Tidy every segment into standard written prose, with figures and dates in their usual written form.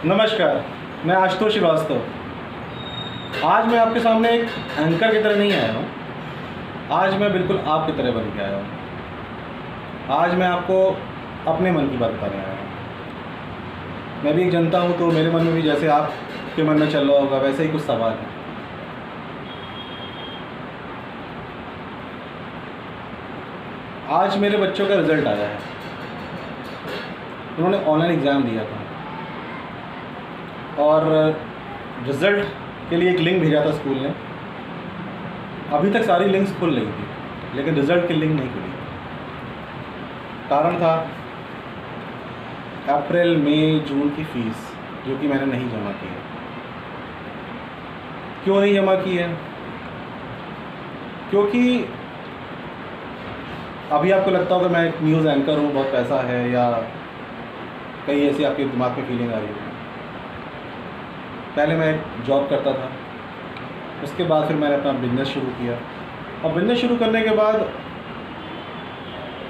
नमस्कार, मैं आशुतोष श्रीवास्तव। आज मैं आपके सामने एक एंकर की तरह नहीं आया हूँ। आज मैं बिल्कुल आपकी तरह बन के आया हूँ। आज मैं आपको अपने मन की बात बताने आया हूँ। मैं भी एक जनता हूँ, तो मेरे मन में भी जैसे आपके मन में चल रहा होगा वैसे ही कुछ सवाल है। आज मेरे बच्चों का रिज़ल्ट आया है। उन्होंने ऑनलाइन एग्ज़ाम दिया था और रिज़ल्ट के लिए एक लिंक भेजा था स्कूल ने। अभी तक सारी लिंक्स खुल रही थी, लेकिन रिज़ल्ट की लिंक नहीं खुली। कारण था अप्रैल मई जून की फ़ीस, जो कि मैंने नहीं जमा की है। क्यों नहीं जमा की है? क्योंकि अभी आपको लगता होगा मैं एक न्यूज़ एंकर हूँ, बहुत पैसा है, या कई ऐसी आपके दिमाग में फीलिंग आ रही है। पहले मैं जॉब करता था, उसके बाद फिर मैंने अपना बिज़नेस शुरू किया, और बिज़नेस शुरू करने के बाद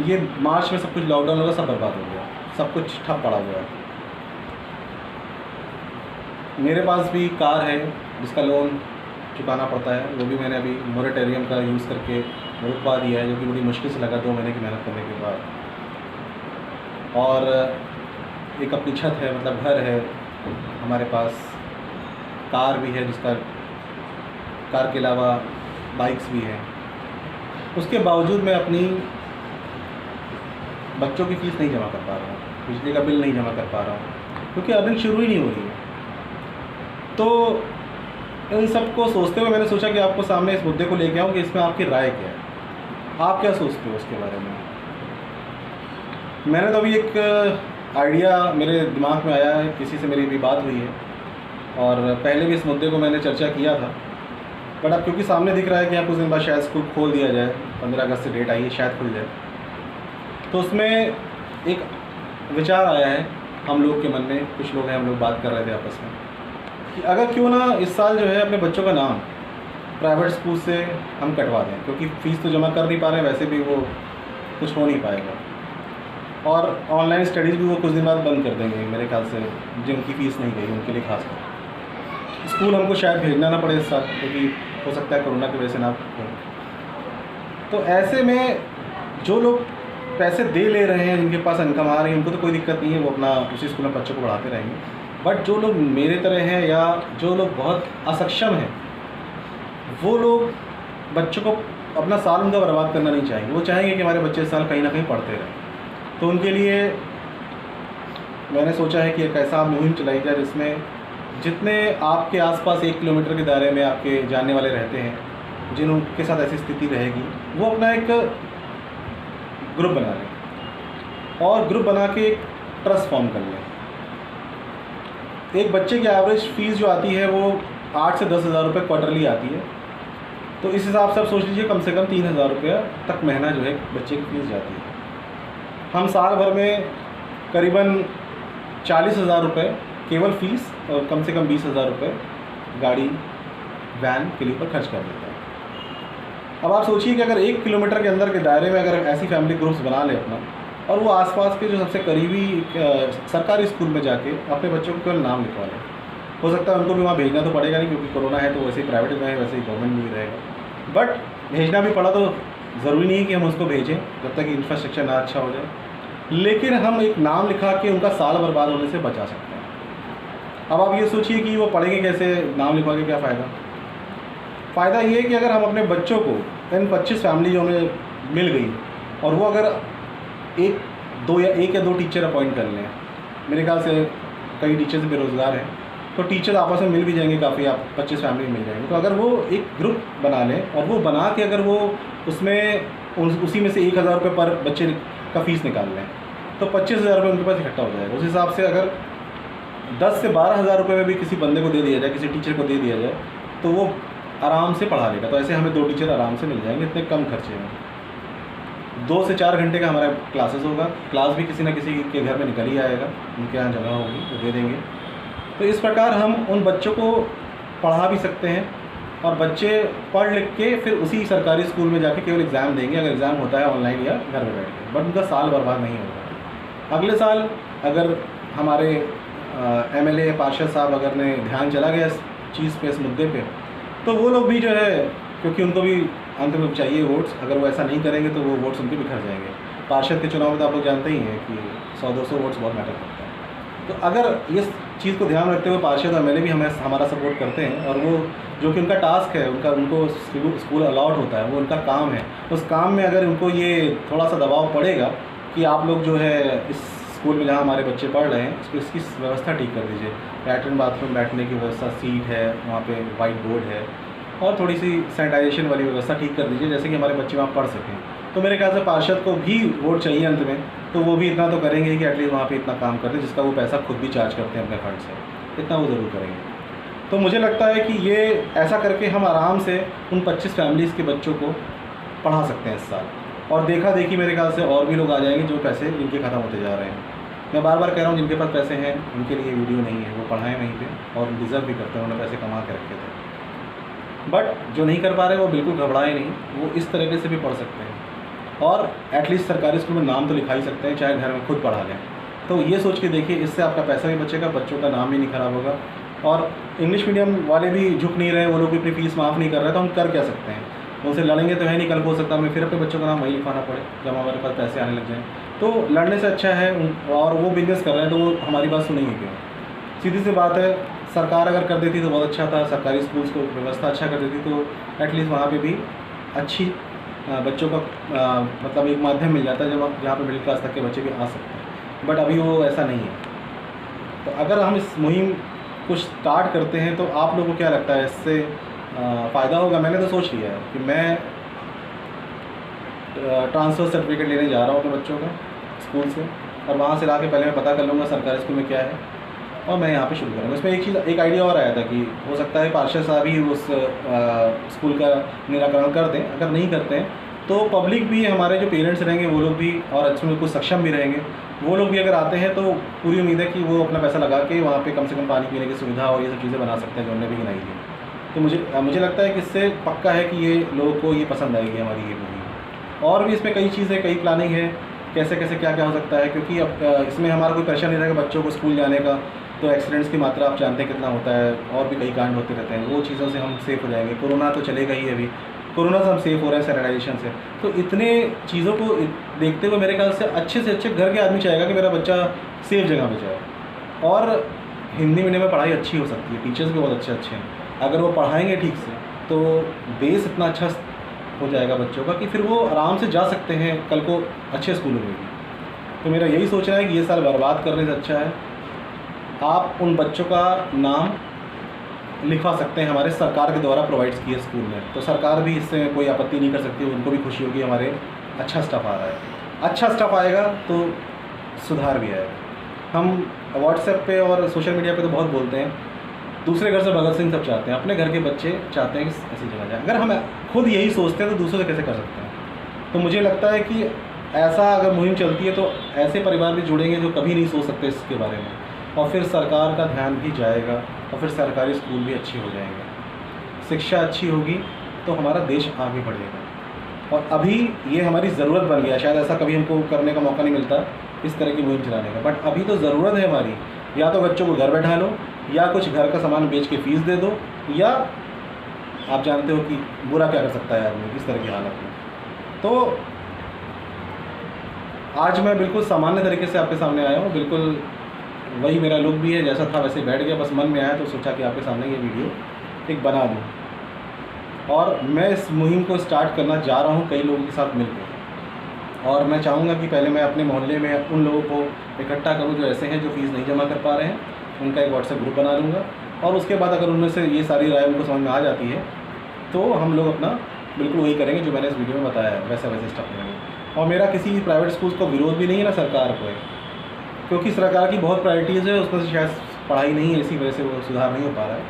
ये मार्च में सब कुछ लॉकडाउन होगा, सब बर्बाद हो गया, सब कुछ ठप पड़ा हुआ है। मेरे पास भी कार है जिसका लोन चुकाना पड़ता है, वो भी मैंने अभी मोरेटोरियम का यूज़ करके रुकवा दिया है, जो कि बड़ी मुश्किल से लगा 2 महीने की मेहनत करने के बाद। और एक अपनी छत है, मतलब घर है हमारे पास, कार भी है, जिसका कार के अलावा बाइक्स भी हैं। उसके बावजूद मैं अपनी बच्चों की फ़ीस नहीं जमा कर पा रहा हूँ, बिजली का बिल नहीं जमा कर पा रहा हूँ, क्योंकि अर्निंग शुरू ही नहीं हो रही है। तो इन सब को सोचते हुए मैंने सोचा कि आपको सामने इस मुद्दे को लेके आऊँ कि इसमें आपकी राय क्या है, आप क्या सोचते हो उसके बारे में। मैंने तो अभी एक आइडिया मेरे दिमाग में आया है, किसी से मेरी भी बात हुई है, और पहले भी इस मुद्दे को मैंने चर्चा किया था, बट अब क्योंकि सामने दिख रहा है कि कुछ दिन बाद शायद स्कूल खोल दिया जाए, 15 अगस्त से डेट आई है, शायद खुल जाए, तो उसमें एक विचार आया है हम लोग के मन में। कुछ लोग हैं, हम लोग बात कर रहे थे आपस में कि अगर क्यों ना इस साल जो है अपने बच्चों का नाम प्राइवेट स्कूल से हम कटवा दें, क्योंकि फ़ीस तो जमा कर नहीं पा रहे हैं, वैसे भी वो कुछ हो नहीं पाएगा, और ऑनलाइन स्टडीज़ भी वो कुछ दिन बाद बंद कर देंगे मेरे ख्याल से, जिनकी फ़ीस नहीं गई उनके लिए खासकर। स्कूल हमको शायद भेजना ना पड़े इस साल, क्योंकि हो सकता है कोरोना की वजह से ना हो। तो ऐसे में जो लोग पैसे दे ले रहे हैं, जिनके पास इनकम आ रही है, उनको तो कोई दिक्कत नहीं है, वो अपना उसी स्कूल में बच्चों को पढ़ाते रहेंगे। बट जो लोग मेरे तरह हैं, या जो लोग बहुत असक्षम हैं, वो लोग बच्चों को अपना साल उनका बर्बाद करना नहीं चाहेंगे। वो चाहेंगे कि हमारे बच्चे इस साल कहीं ना कहीं पढ़ते रहें। तो उनके लिए मैंने सोचा है कि एक ऐसा मुहिम चलाई जाए जिसमें जितने आपके आसपास 1 किलोमीटर के दायरे में आपके जानने वाले रहते हैं, जिनके साथ ऐसी स्थिति रहेगी, वो अपना एक ग्रुप बना लें, और ग्रुप बना के एक ट्रस्ट फॉर्म कर लें। एक बच्चे की एवरेज फ़ीस जो आती है वो 8 से 10 हज़ार रुपये क्वार्टरली आती है। तो इस हिसाब से आप सोच लीजिए कम से कम 3 हज़ार रुपये तक महीना जो है बच्चे की फ़ीस जाती है। हम साल भर में करीबन 40 हज़ार रुपये केवल फ़ीस, और कम से कम 20 हज़ार रुपये गाड़ी वैन के लिए पर खर्च कर देते हैं। अब आप सोचिए कि अगर 1 किलोमीटर के अंदर के दायरे में अगर ऐसी फैमिली ग्रुप्स बना ले अपना, और वो आसपास के जो सबसे करीबी सरकारी स्कूल में जाके अपने बच्चों को केवल नाम लिखवा लें। हो सकता है उनको भी वहाँ भेजना तो पड़ेगा नहीं, क्योंकि कोरोना है, तो वैसे ही प्राइवेट में है, वैसे ही गवर्नमेंट में भी रहेगा। बट भेजना भी पड़ा तो ज़रूरी नहीं है कि हम उसको भेजें जब तक इंफ्रास्ट्रक्चर ना अच्छा हो जाए, लेकिन हम एक नाम लिखा के उनका साल बर्बाद होने से बचा सकते हैं। अब आप ये सोचिए कि वो पढ़ेंगे कैसे, नाम लिखवा के क्या फ़ायदा। फ़ायदा ये है कि अगर हम अपने बच्चों को इन 25 फैमिली जो हमें मिल गई, और वो अगर एक या दो टीचर अपॉइंट कर लें, मेरे ख्याल से कई टीचर्स बेरोज़गार हैं, तो टीचर आपस में मिल भी जाएंगे काफ़ी, आप 25 फैमिली मिल जाएंगे। तो अगर वो एक ग्रुप बना लें, और वो बना के अगर वो उसमें उसी में से 1 हज़ार रुपये पर बच्चे का फ़ीस निकाल लें, तो 25 हज़ार रुपये उनके पास इकट्ठा हो जाएगा। उस हिसाब से अगर 10 से 12 हज़ार रुपये में भी किसी बंदे को दे दिया जाए, किसी टीचर को दे दिया जाए, तो वो आराम से पढ़ा लेगा। तो ऐसे हमें 2 टीचर आराम से मिल जाएंगे इतने कम खर्चे में। 2 से 4 घंटे का हमारा क्लासेस होगा, क्लास भी किसी न किसी के घर में निकल ही आएगा, उनके यहाँ जगह होगी तो दे देंगे। तो इस प्रकार हम उन बच्चों को पढ़ा भी सकते हैं, और बच्चे पढ़ लिख के फिर उसी सरकारी स्कूल में जाके केवल एग्ज़ाम देंगे, अगर एग्ज़ाम होता है ऑनलाइन या घर में बैठ के, बट उनका साल बर्बाद नहीं होगा। अगले साल अगर हमारे MLA पार्षद साहब अगर ने ध्यान चला गया इस चीज़ पे, इस मुद्दे पे, तो वो लोग भी जो है, क्योंकि उनको भी अंत में चाहिए वोट्स, अगर वो ऐसा नहीं करेंगे तो वो वोट्स उनके बिखर जाएंगे। पार्षद के चुनाव में तो आप लोग जानते ही हैं कि 100-200 वोट्स बहुत मैटर करता है। तो अगर इस चीज़ को ध्यान रखते हुए पार्षद और MLA भी हमारा सपोर्ट करते हैं, और वो जो कि उनका टास्क है, उनको स्कूल अलॉट होता है, वो उनका काम है, उस काम में अगर उनको ये थोड़ा सा दबाव पड़ेगा कि आप लोग जो है इस स्कूल में जहाँ हमारे बच्चे पढ़ रहे हैं उसको इसकी व्यवस्था ठीक कर दीजिए, लैट्रिन बाथरूम बैठने की व्यवस्था, सीट है वहाँ पे, वाइट बोर्ड है, और थोड़ी सी सैनिटाइजेशन वाली व्यवस्था ठीक कर दीजिए, जैसे कि हमारे बच्चे वहाँ पढ़ सकें। तो मेरे ख्याल से पार्षद को भी वोट चाहिए अंत में, तो वो भी इतना तो करेंगे ही कि एटलीस्ट वहाँ पे इतना काम करते हैं जिसका वो पैसा खुद भी चार्ज करते हैं अपने फंड से, इतना वो ज़रूर करेंगे। तो मुझे लगता है कि ये ऐसा करके हम आराम से उन 25 फैमिलीज़ के बच्चों को पढ़ा सकते हैं इस साल, और देखा देखी मेरे ख्याल से और भी लोग आ जाएंगे जो पैसे जिनके ख़त्म होते जा रहे हैं। मैं बार बार कह रहा हूँ, जिनके पास पैसे हैं उनके लिए वीडियो नहीं है, वो पढ़ाएं वहीं पे, और डिज़र्व भी करते हैं, उन्होंने पैसे कमा के रखे थे। बट जो नहीं कर पा रहे वो बिल्कुल घबराए नहीं, वो इस तरीके से भी पढ़ सकते हैं, और एटलीस्ट सरकारी स्कूल में नाम तो लिखा ही सकते हैं, चाहे घर में खुद पढ़ा लें। तो ये सोच के देखिए, इससे आपका पैसा भी बचेगा, बच्चों का नाम भी नहीं खराब होगा, और इंग्लिश मीडियम वाले भी झुक नहीं रहे, वो लोग भी अपनी फ़ीस माफ़ नहीं कर रहे, तो हम कर क्या सकते हैं? उनसे लड़ेंगे तो है नहीं, कल को हो सकता है हमें फिर अपने बच्चों का नाम वही लिखवाना पड़े जब हमारे पास पैसे आने लग जाएँ। तो लड़ने से अच्छा है, और वो बिजनेस कर रहे हैं तो वो हमारी बात सुनेंगे क्यों? सीधी सी बात है, सरकार अगर कर देती तो बहुत अच्छा था, सरकारी स्कूल्स को व्यवस्था अच्छा कर देती तो एटलीस्ट वहाँ पे भी अच्छी बच्चों का मतलब एक माध्यम मिल जाता है जहाँ पे मिडिल क्लास तक के बच्चे भी आ सकते हैं। बट अभी वो ऐसा नहीं है। तो अगर हम इस मुहिम को स्टार्ट करते हैं तो आप लोगों को क्या लगता है इससे फ़ायदा होगा? मैंने तो सोच लिया है कि मैं ट्रांसफ़र सर्टिफिकेट लेने जा रहा हूँ अपने बच्चों का स्कूल से, और वहाँ से ला के पहले मैं पता कर लूँगा सरकारी स्कूल में क्या है, और मैं यहाँ पे शुरू करूँगा। इसमें एक आइडिया और आया था कि हो सकता है पार्षद साहब ही उस स्कूल का निराकरण कर दें। अगर नहीं करते हैं तो पब्लिक भी, हमारे जो पेरेंट्स रहेंगे वो लोग भी, और इसमें कुछ सक्षम भी रहेंगे, वो लोग भी अगर आते हैं तो पूरी उम्मीद है कि वो अपना पैसा लगा के वहाँ पे कम से कम पानी पीने की सुविधा और ये सब चीज़ें बना सकते हैं जो हमने भी गिनाई थी। तो मुझे लगता है कि इससे पक्का है कि ये लोगों को ये पसंद आएगी हमारी ये मुहिम। और भी इसमें कई चीज़ें, कई प्लानिंग है, कैसे कैसे क्या क्या हो सकता है, क्योंकि अब इसमें हमारा कोई प्रेशर नहीं रहेगा बच्चों को स्कूल जाने का। तो एक्सीडेंट्स की मात्रा आप जानते हैं कितना होता है, और भी कई कांड होते रहते हैं, वो चीज़ों से हम सेफ़ हो जाएंगे। कोरोना तो चलेगा ही अभी, कोरोना से हम सेफ़ हो रहे हैं सैनिटाइजेशन से। तो इतने चीज़ों को देखते हुए मेरे ख्याल से अच्छे घर के आदमी चाहेगा कि मेरा बच्चा सेफ़ जगह पे जाए। और हिंदी मीडियम में पढ़ाई अच्छी हो सकती है, टीचर्स भी बहुत अच्छे हैं, अगर वो पढ़ाएंगे ठीक से तो बेस इतना अच्छा हो जाएगा बच्चों का कि फिर वो आराम से जा सकते हैं कल को अच्छे स्कूलों में भी। तो मेरा यही सोचना है कि ये साल बर्बाद करने से अच्छा है आप उन बच्चों का नाम लिखवा सकते हैं हमारे सरकार के द्वारा प्रोवाइड्स किए स्कूल में। तो सरकार भी इससे कोई आपत्ति नहीं कर सकती, उनको भी खुशी होगी हमारे अच्छा स्टाफ आ रहा है। अच्छा स्टाफ आएगा तो सुधार भी आएगा। हम व्हाट्सएप पे और सोशल मीडिया पे तो बहुत बोलते हैं, दूसरे घर से भगत सिंह सब चाहते हैं, अपने घर के बच्चे चाहते हैं कि ऐसी जगह जाए। अगर हम खुद यही सोचते हैं तो दूसरों से कैसे कर सकते हैं? तो मुझे लगता है कि ऐसा अगर मुहिम चलती है तो ऐसे परिवार भी जुड़ेंगे जो कभी नहीं सोच सकते इसके बारे में, और फिर सरकार का ध्यान भी जाएगा, और फिर सरकारी स्कूल भी अच्छे हो जाएंगे। शिक्षा अच्छी होगी तो हमारा देश आगे बढ़ेगा। और अभी ये हमारी ज़रूरत बन गया, शायद ऐसा कभी हमको करने का मौका नहीं मिलता इस तरह की मुहिम चलाने का, बट अभी तो ज़रूरत है हमारी। या तो बच्चों को घर बैठा लो, या कुछ घर का सामान बेच के फ़ीस दे दो, या आप जानते हो कि बुरा क्या कर सकता है आदमी इस तरह की हालत में। तो आज मैं बिल्कुल सामान्य तरीके से आपके सामने आया हूँ, बिल्कुल वही मेरा लुक भी है, जैसा था वैसे बैठ गया, बस मन में आया तो सोचा कि आपके सामने ये वीडियो एक बना दूँ। और मैं इस मुहिम को स्टार्ट करना जा रहा हूँ कई लोगों के साथ मिलकर, और मैं चाहूँगा कि पहले मैं अपने मोहल्ले में उन लोगों को इकट्ठा करूँ जो ऐसे हैं जो फ़ीस नहीं जमा कर पा रहे हैं, उनका एक व्हाट्सएप ग्रुप बना लूँगा, और उसके बाद अगर उनमें से ये सारी राय उनको समझ में आ जाती है तो हम लोग अपना बिल्कुल वही करेंगे जो मैंने इस वीडियो में बताया है, वैसा स्टार्ट करेंगे। और मेरा किसी भी प्राइवेट स्कूल को विरोध भी नहीं है ना सरकार को है, क्योंकि सरकार की बहुत प्रायोरिटीज़ है, उसमें से शायद पढ़ाई नहीं है, इसी वजह से वो सुधार नहीं हो पा रहा है।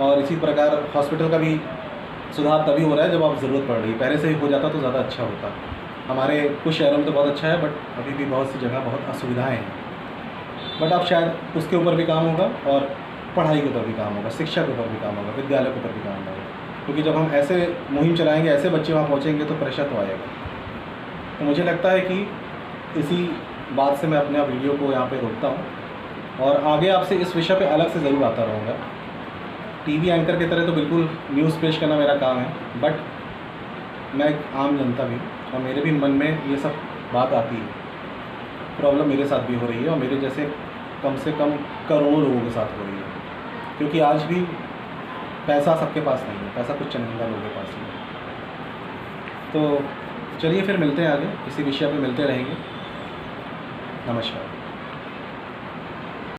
और इसी प्रकार हॉस्पिटल का भी सुधार तभी हो रहा है जब आप ज़रूरत पड़ रही है, पहले से ही हो जाता तो ज़्यादा अच्छा होता। हमारे कुछ शहरों में तो बहुत अच्छा है, बट अभी भी बहुत सी जगह बहुत असुविधाएँ हैं। बट अब शायद उसके ऊपर भी काम होगा, और पढ़ाई के ऊपर भी काम होगा, शिक्षा के ऊपर भी काम होगा, विद्यालय के ऊपर भी काम होगा, क्योंकि जब हम ऐसे मुहिम चलाएँगे, ऐसे बच्चे वहाँ पहुँचेंगे तो प्रेशर तो आएगा। तो मुझे लगता है कि इसी बात से मैं अपने वीडियो को यहाँ पे रोकता हूँ, और आगे आपसे इस विषय पे अलग से ज़रूर आता रहूँगा। टीवी एंकर की तरह तो बिल्कुल न्यूज़ पेश करना मेरा काम है, बट मैं एक आम जनता भी हूँ और मेरे भी मन में ये सब बात आती है। प्रॉब्लम मेरे साथ भी हो रही है और मेरे जैसे कम से कम करोड़ों लोगों के साथ हो रही है, क्योंकि आज भी पैसा सबके पास नहीं है, पैसा कुछ चंद लोगों के पास नहीं है। तो चलिए फिर मिलते हैं आगे, किसी विषय पे मिलते रहेंगे। नमस्कार।